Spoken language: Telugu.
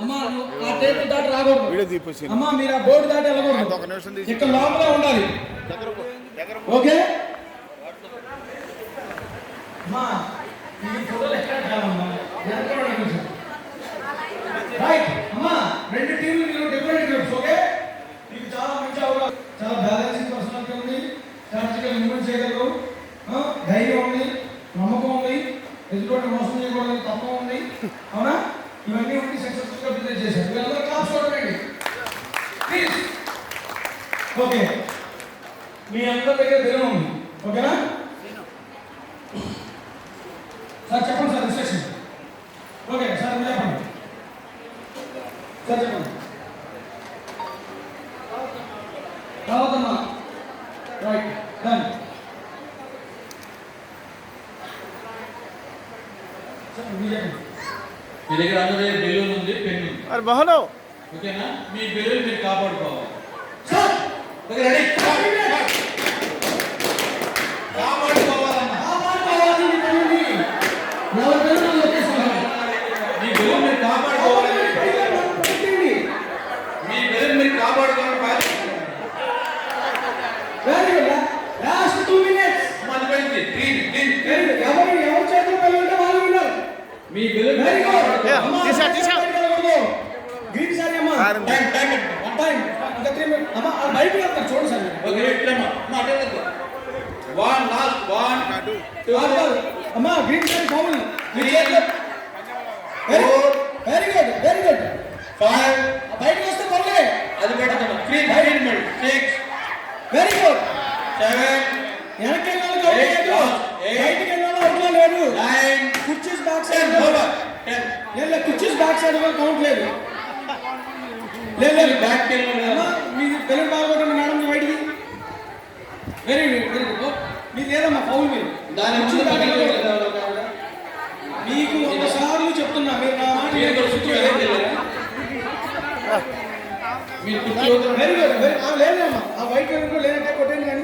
అమ్మా ఆ టేబుల్ దాటి రాకూడదు. అమ్మా మీరు ఆ బోర్డు దాటి వెళ్ళకూడదు. ఇక్కడ లోపలే ఉండాలి. ఓకే అమ్మా ఈ ఫోటోలు ఎక్కడ కావాలమ్మా? రైట్ అమ్మా రెండు టీంలు మీరు డిఫరెంట్ గ్రూప్స్. ఓకే మీకు చాలా మంచి అవగాహన, చాలా బ్యాలెన్సింగ్ పర్సనాలిటీ ఉంది, స్ట్రాటజికల్ మూవ్మెంట్ చేయగలరు, ధైర్యం ఉంది, నమ్మకం ఉంది, ఎదుటి మోసం చేయకూడదు తప్పం ఉంది. అవునా? ఇవన్నీ ఉండి సక్సెస్ఫుల్ గా బిజినెస్ చేశారు. వీళ్ళందరూ క్లాస్ చూడండి ప్లీజ్. ఓకే మీ అందరి దగ్గర బెలూన్ ఉంది. ఓకేనా సార్? చెప్పండి సార్ ఇన్స్ట్రక్షన్. ఓకే సార్ మీరు చెప్పండి సార్. చెప్పండి కావద్దమ్మా. Right done. మీ దగ్గర అందరూ బెలూన్ ఉంది, పెన్ ఉంది. ఓకేనా? మీ బెలూన్ మీరు కాపాడుకోవాలి. రెడీ? కాపాడుకోవాలన్నా మీ బెలూన్ మీరు కాపాడుకోవాలి. మీ బెలూన్ మీరు కాపాడుకోవాలి. Very good. Last 2 minutes. మన పైకి ఎవరు చేతులు పై ఉంటే వాళ్ళు విన్నారు. మీ బెలూన్ వెరీ గుడ్. తీసా గ్రీన్ సారీ అమ్మా. టైం ఇంకా 3 minutes. అమ్మా ఆ బయట వెళ్తారు చూడండి సార్. ఓకే ఇట్లమ్మా మాట్లాడద్దు. 1 లాస్ట్ 1 2 అమ్మా గ్రీన్ సారీ కావాలి. Very good very good. 5 బయటకు వస్తే పర్లే. అది పెడతాను. 3 6 వెరీ గుడ్. 7 వెనక్కి వెళ్ళాలి లేదు, బయటికి వెళ్ళాలి అవుట్లా లేదు. 9 కుర్చీస్ బ్యాక్ సైడ్ 10 లేదు, కుర్చీస్ బ్యాక్ సైడ్ కౌంట్ లేదు. లేదు బ్యాక్ వెళ్ళాలి. మీది బెలూన్ బాగోటండి మేడం బయటికి. Very good very good. మీది లేదమ్మా ఫౌల్ మీరు. దాని కుర్చీ ముందు దాటి పక్కన వెళ్ళకూడదు. మీకు ఒకసారి చెప్తున్నా మీరు నా మాట మీరు కుర్చీ వెరీ గుడ్. లేదమ్మా ఆ వైట్ కలర్ లేదంటే కొట్టండి కానీ